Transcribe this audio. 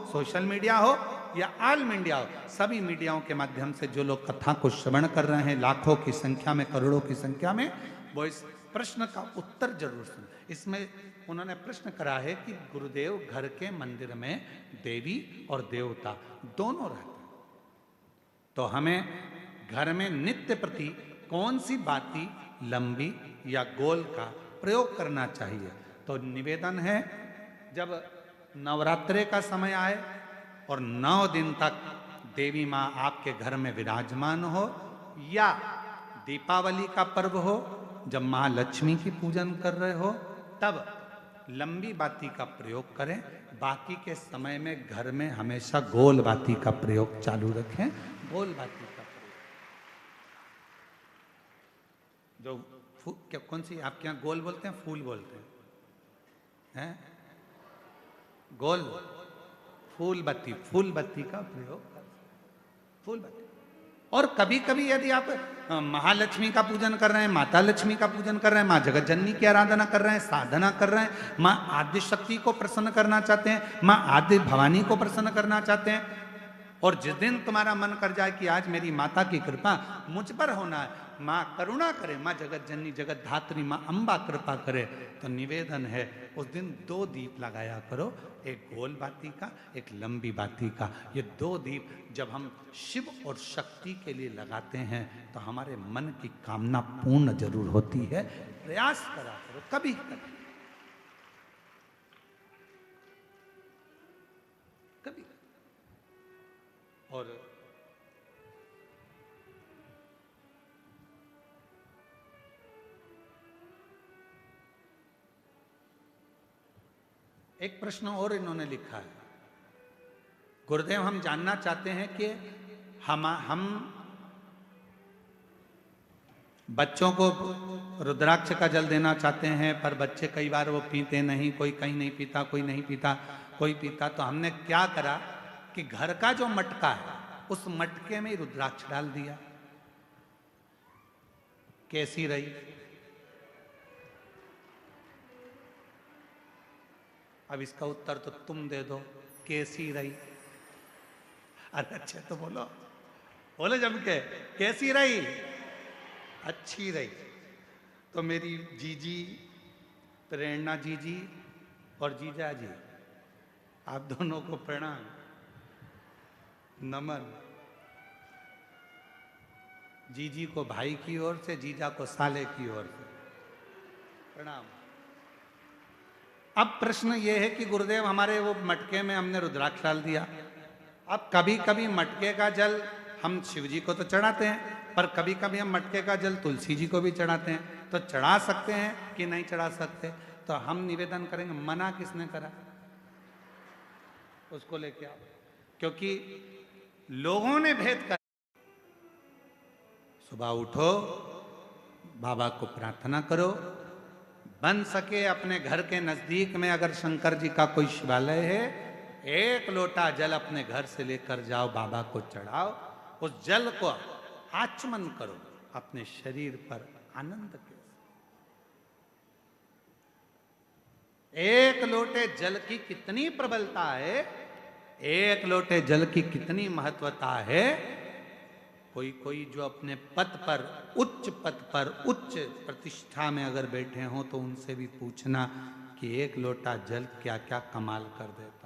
Social media हो या all media हो, सभी मीडियाओं के माध्यम से जो लोग कथा को श्रवण कर रहे हैं लाखों की संख्या में, करोड़ों की संख्या में, वो इस प्रश्न का उत्तर जरूर सुन। इसमें उन्होंने प्रश्न करा है कि गुरुदेव घर के मंदिर में देवी और देवता दोनों रहते हैं, तो हमें घर में नित्य प्रति कौन सी बाती लंबी या गोल का प्रयोग करना चाहिए। तो निवेदन है, जब नवरात्रे का समय आए और 9 दिन तक देवी माँ आपके घर में विराजमान हो, या दीपावली का पर्व हो जब महालक्ष्मी की पूजन कर रहे हो, तब लंबी बाती का प्रयोग करें। बाकी के समय में घर में हमेशा गोल बाती का प्रयोग चालू रखें। गोल बाती का प्रयोग जो क्या, कौन सी आपके यहाँ गोल बोलते हैं, फूल बोलते हैं? गोल फूल बत्ती का प्रयोग कर, फूल बत्ती। और कभी कभी यदि आप महालक्ष्मी का पूजन कर रहे हैं, माता लक्ष्मी का पूजन कर रहे हैं, माँ जगत जननी की आराधना कर रहे हैं, साधना कर रहे हैं, माँ आदि शक्ति को प्रसन्न करना चाहते हैं, माँ आदि भवानी को प्रसन्न करना चाहते हैं, और जिस दिन तुम्हारा मन कर जाए कि आज मेरी माता की कृपा मुझ पर होना है, माँ करुणा करे, माँ जगत जननी जगत धात्री माँ अम्बा कृपा करे, तो निवेदन है उस दिन 2 दीप लगाया करो, एक गोल बाती का, एक लंबी बाती का। ये 2 दीप जब हम शिव और शक्ति के लिए लगाते हैं तो हमारे मन की कामना पूर्ण जरूर होती है। प्रयास करा करो कभी कभी, कभी। और एक प्रश्न और इन्होंने लिखा है, गुरुदेव हम जानना चाहते हैं कि हम बच्चों को रुद्राक्ष का जल देना चाहते हैं, पर बच्चे कई बार वो पीते नहीं, कोई कहीं नहीं पीता, कोई नहीं पीता, कोई पीता, तो हमने क्या करा कि घर का जो मटका है उस मटके में रुद्राक्ष डाल दिया। कैसी रही? अब इसका उत्तर तो तुम दे दो, कैसी रही? अरे अच्छे तो बोलो, बोलो जम के, कैसी रही? अच्छी रही। तो मेरी जीजी, प्रेरणा जीजी और जीजा जी, आप दोनों को प्रणाम, नमन। जीजी को भाई की ओर से, जीजा को साले की ओर से प्रणाम। अब प्रश्न ये है कि गुरुदेव हमारे वो मटके में हमने रुद्राक्ष डाल दिया, अब कभी कभी मटके का जल हम शिव जी को तो चढ़ाते हैं, पर कभी कभी हम मटके का जल तुलसी जी को भी चढ़ाते हैं, तो चढ़ा सकते हैं कि नहीं चढ़ा सकते? तो हम निवेदन करेंगे, मना किसने करा? उसको लेके आओ, क्योंकि लोगों ने भेद कर। सुबह उठो, बाबा को प्रार्थना करो, बन सके अपने घर के नजदीक में अगर शंकर जी का कोई शिवालय है, 1 लोटा जल अपने घर से लेकर जाओ, बाबा को चढ़ाओ, उस जल को आचमन करो अपने शरीर पर आनंद के। 1 लोटे जल की कितनी प्रबलता है, 1 लोटे जल की कितनी महत्वता है। कोई कोई जो अपने पद पर, उच्च पद पर, उच्च प्रतिष्ठा में अगर बैठे हों तो उनसे भी पूछना कि 1 लोटा जल क्या क्या कमाल कर देता।